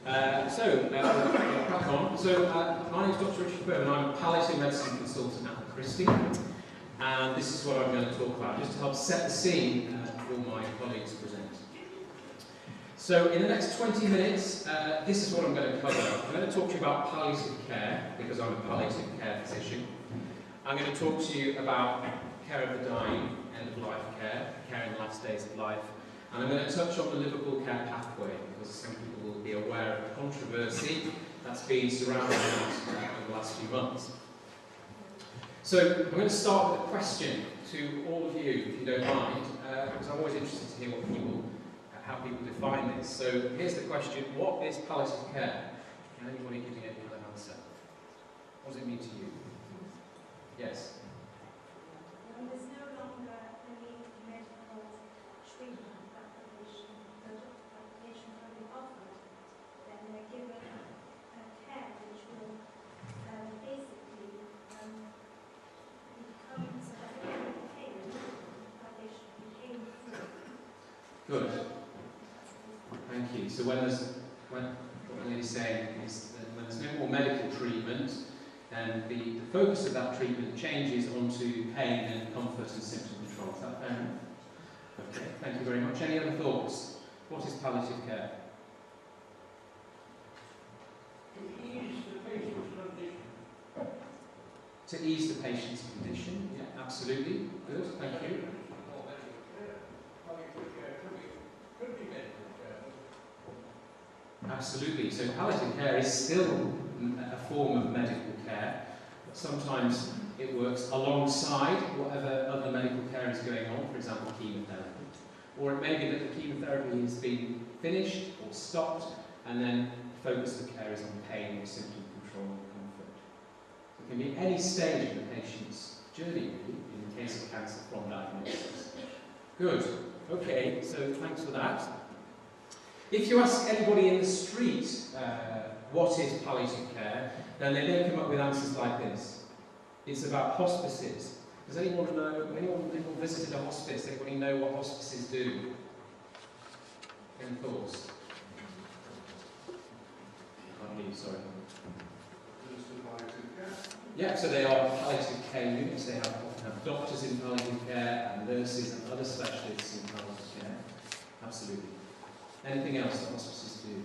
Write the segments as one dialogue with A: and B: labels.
A: Crack on. My name is Dr. Richard Berman. I'm a palliative medicine consultant at Christie, and this is what I'm going to talk about, just to help set the scene for my colleagues present. So, in the next 20 minutes, this is what I'm going to cover. I'm going to talk to you about palliative care, because I'm a palliative care physician. I'm going to talk to you about care of the dying, end-of-life care, care in the last days of life. And I'm going to touch on the Liverpool care pathway, because some people will be aware of the controversy that's been surrounding us over the last few months. So I'm going to start with a question to all of you, if you don't mind, because I'm always interested to hear how people define this. So here's the question: what is palliative care? Can anybody give me an answer? What does it mean to you? Yes?
B: There's no longer any medical treatment that the patient can be offered, then they're given a care which will basically become so that they can be paid, that they should be paid for.
A: Good. Thank you. So what the lady's saying is that when there's no more medical treatment, then the focus of that treatment changes onto pain and comfort and symptom control. Is that fair enough? Okay, thank you very much. Any other thoughts? What is palliative care?
C: To ease the patient's condition.
A: To ease the patient's condition? Yeah, absolutely. Good, thank you.
C: Could be medical care.
A: Absolutely. So palliative care is still a form of medical care, but sometimes it works alongside whatever other medical care is going on, for example chemotherapy. Or it may be that the chemotherapy has been finished or stopped, and then the focus of the care is on pain or symptom control and comfort. So it can be any stage of the patient's journey, really, in the case of cancer from diagnosis. Good. Okay, so thanks for that. If you ask anybody in the street what is palliative care, then they may come up with answers like this. It's about hospices. Does anyone know, anyone visited a hospice? Anybody know what hospices do? Any thoughts? Sorry. Yeah, so they are palliative care units. They often have doctors in palliative care and nurses and other specialists in palliative care. Absolutely. Anything else that hospices do?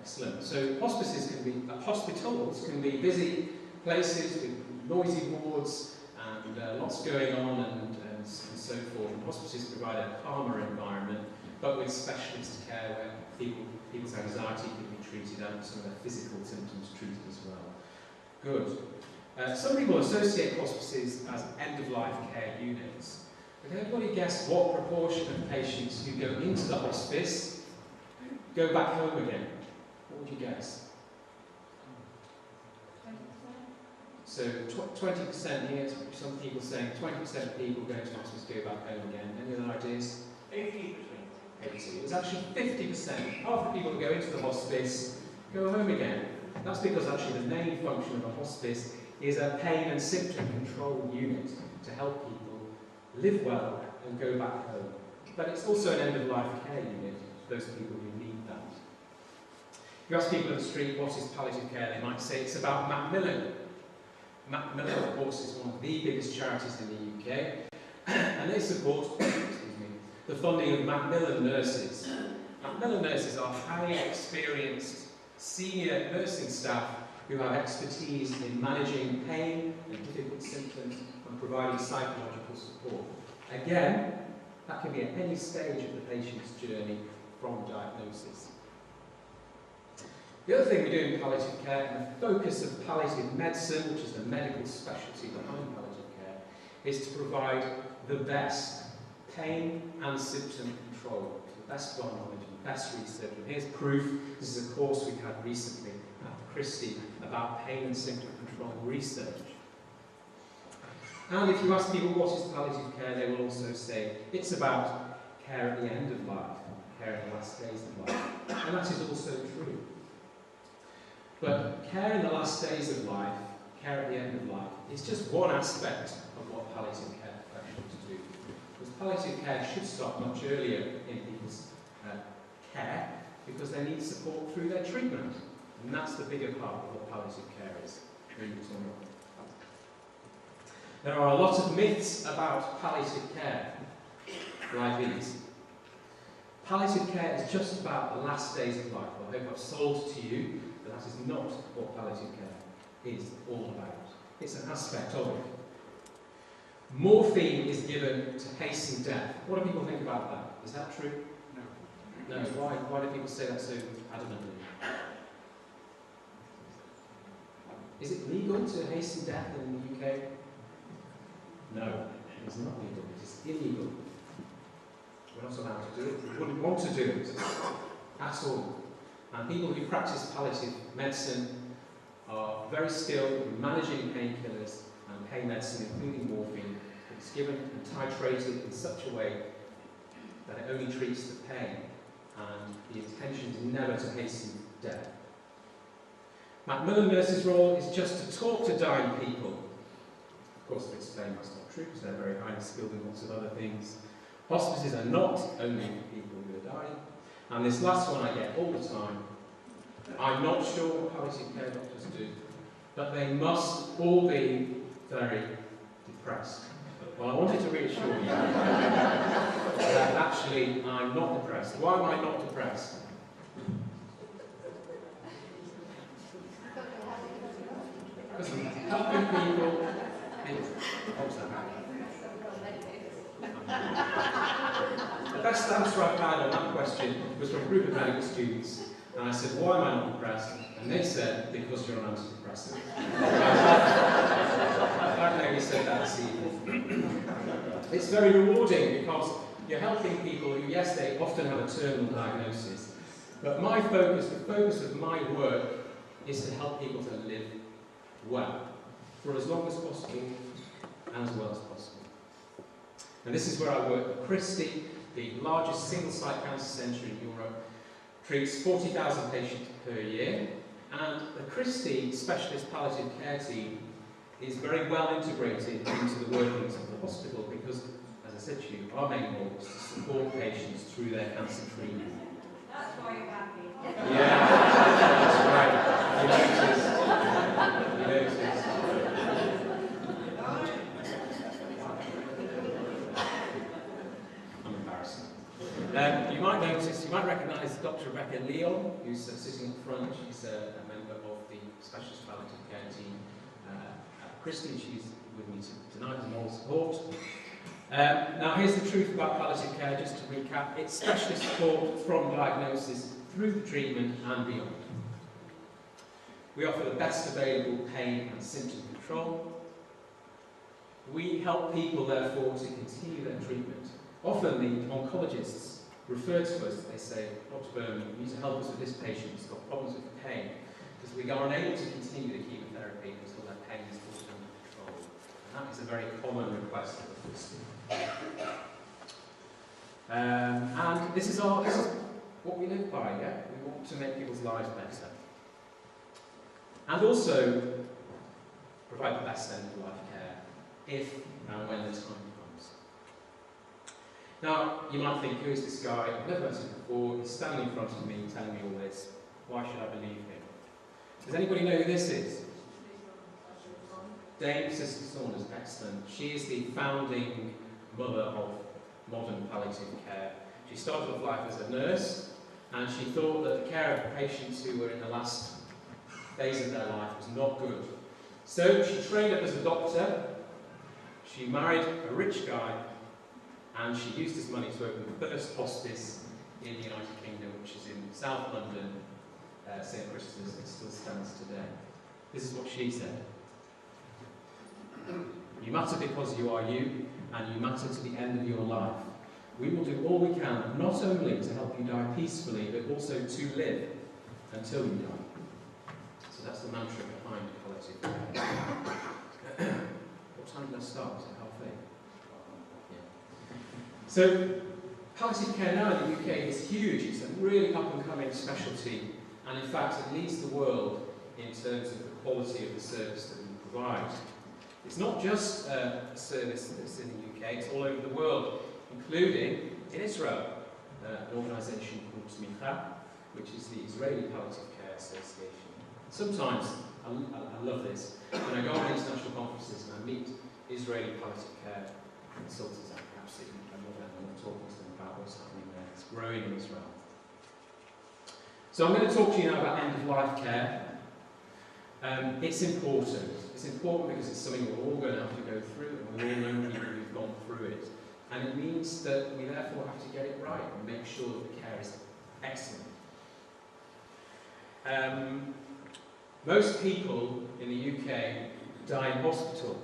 A: Excellent. So hospices can be, hospitals can be busy places with noisy wards and lots going on and so forth. And hospices provide a calmer environment, but with specialist care where people's anxiety can be treated and some of their physical symptoms treated as well. Good. Some people associate hospices as end-of-life care units. But can anybody guess what proportion of patients who go into the hospice go back home again? What would you guess?
B: 20%?
A: So 20% here, some people saying 20% of people going to hospice go back home again. Any other ideas?
C: 80%.
A: 80. It's actually 50%. Half the people who go into the hospice go home again. That's because actually the main function of a hospice is a pain and symptom control unit to help people live well and go back home. But it's also an end-of-life care unit for those people who need that. If you ask people in the street what is palliative care, they might say it's about Macmillan. Macmillan, of course, is one of the biggest charities in the UK, and they support the funding of Macmillan nurses. Macmillan nurses are highly experienced senior nursing staff who have expertise in managing pain and difficult symptoms and providing psychological support. Again, that can be at any stage of the patient's journey from diagnosis. The other thing we do in palliative care, and the focus of palliative medicine, which is the medical specialty behind palliative care, is to provide the best pain and symptom control, the best of our knowledge and best research. And here's proof. This is a course we had recently at Christie about pain and symptom control research. And if you ask people what is palliative care, they will also say it's about care at the end of life, care in the last days of life. And that is also true. But care in the last days of life, care at the end of life, is just one aspect of what palliative care professionals do. Because palliative care should start much earlier in people's care, because they need support through their treatment. And that's the bigger part of what palliative care is. There are a lot of myths about palliative care, like these. Palliative care is just about the last days of life. I hope I've sold to you that that is not what palliative care is all about. It's an aspect of it. Morphine is given to hasten death. What do people think about that? Is that true? No. No. Why do people say that so adamantly? Is it legal to hasten death in the UK? No, it's not legal. It is illegal. We're not allowed to do it. We wouldn't want to do it at all. And people who practice palliative medicine are very skilled in managing painkillers and pain medicine, including morphine. It's given and titrated in such a way that it only treats the pain, and the intention is never to hasten death. Macmillan nurses' role is just to talk to dying people. Of course, to explain that's not true, because they're very highly skilled in lots of other things. Hospices are not only for people who are dying. And this last one I get all the time. I'm not sure what palliative care doctors do, but they must all be very depressed. Well, I wanted to reassure you that actually I'm not depressed. Why am I not depressed? Because I'm helping people. The best answer I've had on that question was from a group of medical students, and I said, why am I not depressed? And they said, because you're on antidepressant. I don't know who said that this evening. It's very rewarding because you're helping people who, yes, they often have a terminal diagnosis, but my focus, the focus of my work, is to help people to live well, for as long as possible, and as well as possible. And this is where I work. Christie, the largest single-site cancer centre in Europe, treats 40,000 patients per year, and the Christie Specialist Palliative Care team is very well integrated into the workings of the hospital because, as I said to you, our main goal is to support patients through their cancer treatment.
B: That's why you're happy.
A: Yeah, that's right. You noticed. I'm embarrassed. You might recognise Dr. Rebecca Leon, who's sitting up front. She's a member of the Specialist Palliative Care team at Christie. She's with me tonight as moral support. Now, here's the truth about palliative care, just to recap. It's specialist support from diagnosis through the treatment and beyond. We offer the best available pain and symptom control. We help people, therefore, to continue their treatment. Often the oncologists refer to us, they say, Dr. Berman, you need to help us with this patient who's got problems with the pain, because we are unable to continue the chemotherapy until their pain is brought under control. And that is a very common request of the system. And this is what we live by, yeah? We want to make people's lives better. And also provide the best end-of-life care if and when the time comes. Now, you might think, who is this guy? I've never met him before. He's standing in front of me telling me all this. Why should I believe him? Does anybody know who this is? Dame Sister Saunders, excellent. She is the founding mother of modern palliative care. She started off life as a nurse, and she thought that the care of patients who were in the last phase of their life was not good. So she trained up as a doctor, she married a rich guy, and she used his money to open the first hospice in the United Kingdom, which is in South London, St. Christopher's. It still stands today. This is what she said. You matter because you are you, and you matter to the end of your life. We will do all we can, not only to help you die peacefully, but also to live until you die. So that's the mantra behind palliative care. What time did I start? Was it half 8? Yeah. So, palliative care now in the UK is huge. It's a really up-and-coming specialty, and in fact it leads the world in terms of the quality of the service that we provide. It's not just a service that's in the UK, it's all over the world, including in Israel, an organisation called Smicha, which is the Israeli Palliative Care Association. Sometimes, I love this, when I go on international conferences and I meet Israeli palliative care consultants, I absolutely love it. I love talking to them about what's happening there. It's growing in Israel. So I'm going to talk to you now about end-of-life care. It's important. It's important because it's something we're all going to have to go through, and we all know people who've gone through it. And it means that we therefore have to get it right and make sure that the care is excellent. Most people in the UK die in hospital.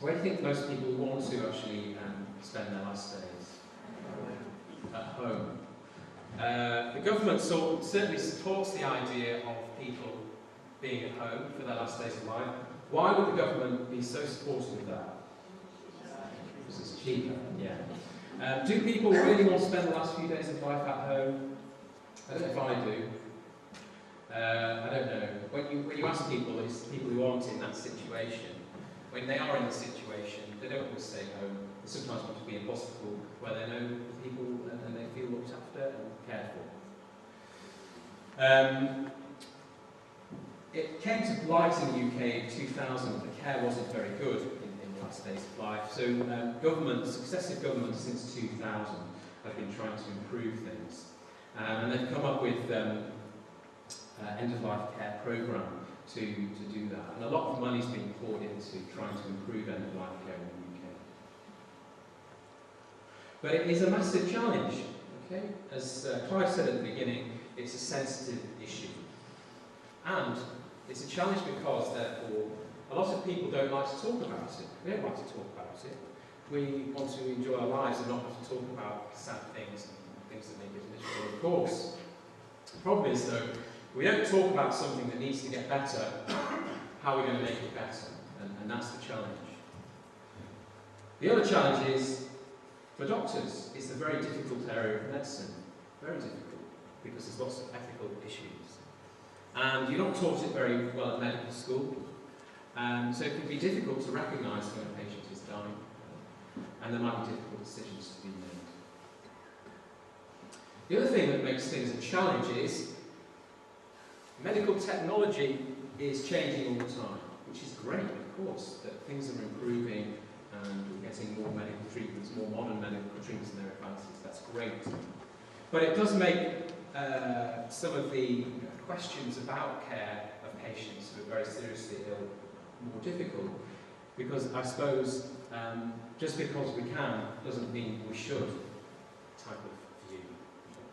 A: Where do you think most people want to actually spend their last days? At home. The government certainly supports the idea of people being at home for their last days of life. Why would the government be so supportive of that? Because it's cheaper, yeah. Do people really want to spend the last few days of life at home? I don't know if I do. I don't know. When you ask people, it's people who aren't in that situation. When they are in the situation, they don't always stay home. They sometimes want to be in hospital where they know the people and they feel looked after and cared for. It came to light in the UK in 2000 that the care wasn't very good in the last days of life. So successive governments since 2000 have been trying to improve things. And they've come up with end-of-life care programme to do that. And a lot of money's been poured into trying to improve end-of-life care in the UK. But it is a massive challenge, okay? As Clive said at the beginning, it's a sensitive issue. And it's a challenge because, therefore, a lot of people don't like to talk about it. We don't like to talk about it. We want to enjoy our lives and not have to talk about sad things and things that make us miserable, of course. The problem is, though, we don't talk about something that needs to get better, how are we going to make it better? And that's the challenge. The other challenge is, for doctors, it's a very difficult area of medicine. Very difficult, because there's lots of ethical issues. And you're not taught it very well at medical school. So it can be difficult to recognise when a patient is dying. And there might be difficult decisions to be made. The other thing that makes things a challenge is medical technology is changing all the time, which is great, of course, that things are improving and we're getting more medical treatments, more modern medical treatments and their advances. That's great. But it does make some of the questions about care of patients who are very seriously ill more difficult, because I suppose just because we can doesn't mean we should type of view.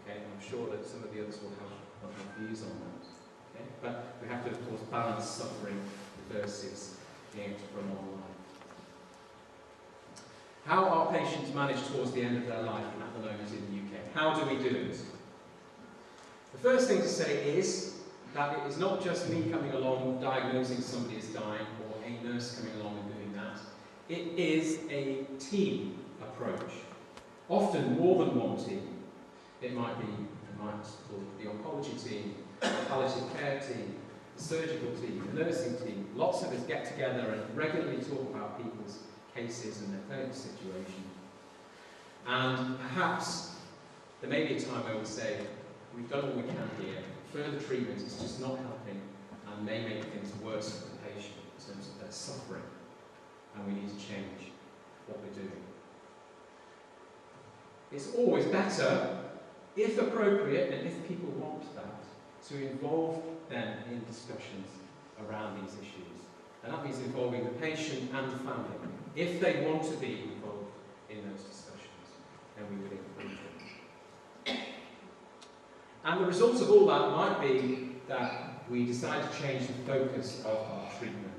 A: Okay, I'm sure that some of the others will have views on that. Okay? But we have to, of course, balance suffering versus being able to prolong life. How are patients managed towards the end of their life at the moment in the UK? How do we do it? The first thing to say is that it is not just me coming along diagnosing somebody as dying, or a nurse coming along and doing that. It is a team approach. Often more than one team. It might be the oncology team, the palliative care team, the surgical team, the nursing team. Lots of us get together and regularly talk about people's cases and their clinical situation. And perhaps there may be a time where we say, we've done all we can here, further treatment is just not helping and may make things worse for the patient in terms of their suffering, and we need to change what we're doing. It's always better, if appropriate and if people want that, to involve them in discussions around these issues. And that means involving the patient and the family. If they want to be involved in those discussions, then we would encourage them. And the result of all that might be that we decide to change the focus of our treatment.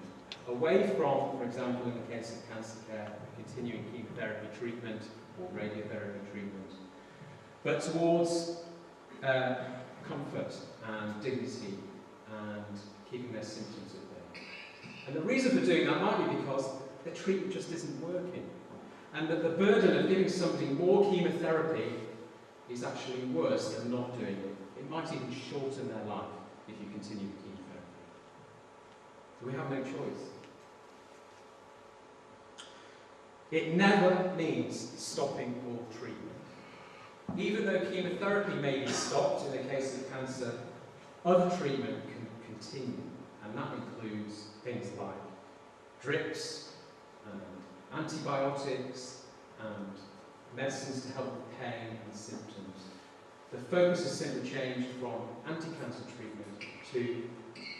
A: Away from, for example, in the case of cancer care, continuing chemotherapy treatment or radiotherapy treatment, but towards comfort and dignity and keeping their symptoms at bay. And the reason for doing that might be because the treatment just isn't working. And that the burden of giving somebody more chemotherapy is actually worse than not doing it. It might even shorten their life if you continue the chemotherapy. Do we have no choice? It never means stopping all treatment. Even though chemotherapy may be stopped in the case of cancer, other treatment can continue, and that includes things like drips, and antibiotics, and medicines to help with pain and symptoms. The focus has simply changed from anti-cancer treatment to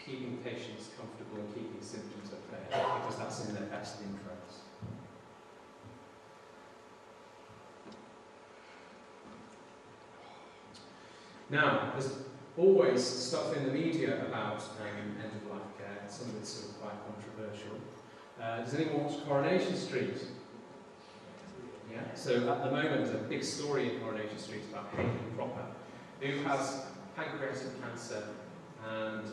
A: keeping patients comfortable and keeping symptoms at bay, because that's in their best interest. Now, there's always stuff in the media about end-of-life care, and some of it's sort of quite controversial. Does anyone watch Coronation Street? Yeah. So at the moment, there's a big story in Coronation Street about Hayley Cropper, who has pancreatic cancer and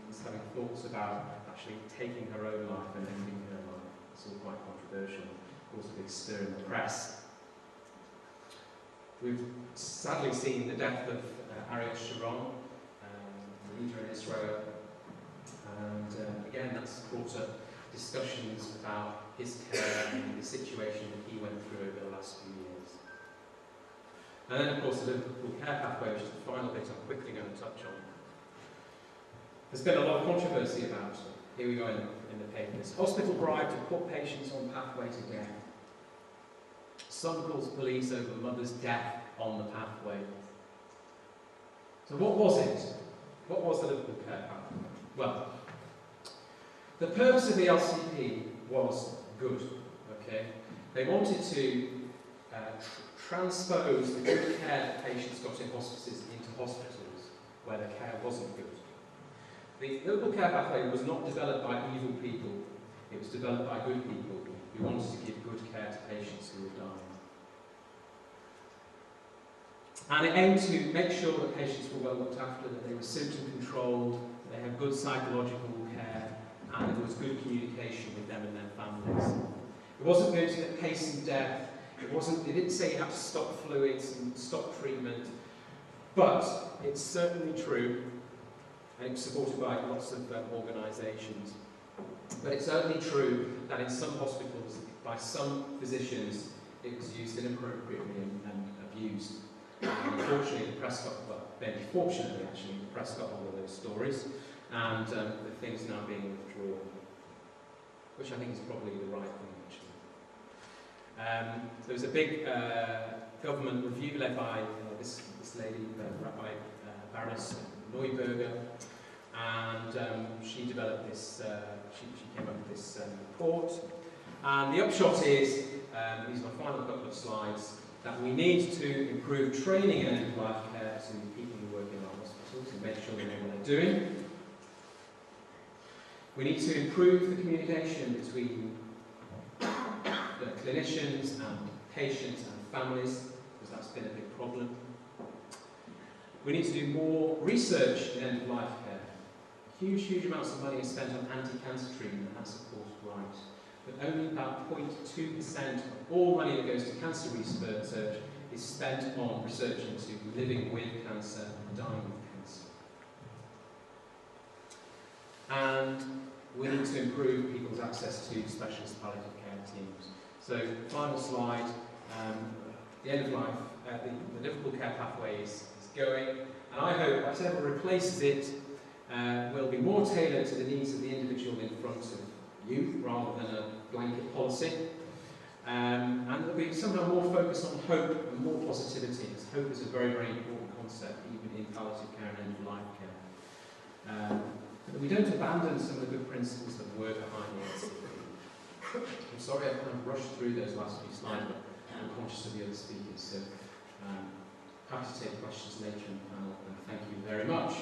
A: is having thoughts about actually taking her own life and ending her life. It's all quite controversial. Of course, a big stir in the press. We've sadly seen the death of Ariel Sharon, the leader in Israel, and again that's brought up discussions about his care and the situation that he went through over the last few years. And then of course the Liverpool Care Pathway, which is the final bit I'm quickly going to touch on. There's been a lot of controversy about it. Here we go in the papers. Hospital bribe to put patients on pathway to death. Son calls police over mother's death on the pathway. So what was it? What was the Liverpool Care Pathway? Well, the purpose of the LCP was good. Okay, they wanted to transpose the good care that patients got in hospices into hospitals where the care wasn't good. The Liverpool Care Pathway was not developed by evil people. It was developed by good people who wanted to give good care to patients who were dying. And it aimed to make sure that patients were well looked after, that they were symptom controlled, that they had good psychological care, and there was good communication with them and their families. It wasn't going to hasten death. It didn't say you had to stop fluids and stop treatment, but it's certainly true, and it's supported by lots of organisations. But it's certainly true that in some hospitals, by some physicians, it was used inappropriately and abused. Unfortunately, the press got, well, maybe fortunately actually, the press got all of those stories, and the thing's now being withdrawn, which I think is probably the right thing actually. There was a big government review led by this lady, Rabbi Baroness Neuberger, and she developed this, she came up with this report, and the upshot is, these are my final couple of slides, that we need to improve training in end-of-life care to people who work in our hospitals and make sure they know what they're doing. We need to improve the communication between the clinicians and patients and families, because that's been a big problem. We need to do more research in end-of-life care. Huge amounts of money is spent on anti-cancer treatment, and that's of course right. But only about 0.2% of all money that goes to cancer research is spent on research into living with cancer and dying with cancer. And we need to improve people's access to specialist palliative care teams. So, final slide, the end of life, the Liverpool Care Pathway is going, and I hope whatever replaces it will be more tailored to the needs of the individual in front of you, rather than a blanket policy. And there'll be somehow more focus on hope and more positivity, because hope is a very important concept, even in palliative care and end-of-life care. But we don't abandon some of the good principles that were behind the LCP. I'm sorry I've kind of rushed through those last few slides, but I'm conscious of the other speakers, so happy to take questions later in the panel, and thank you very much.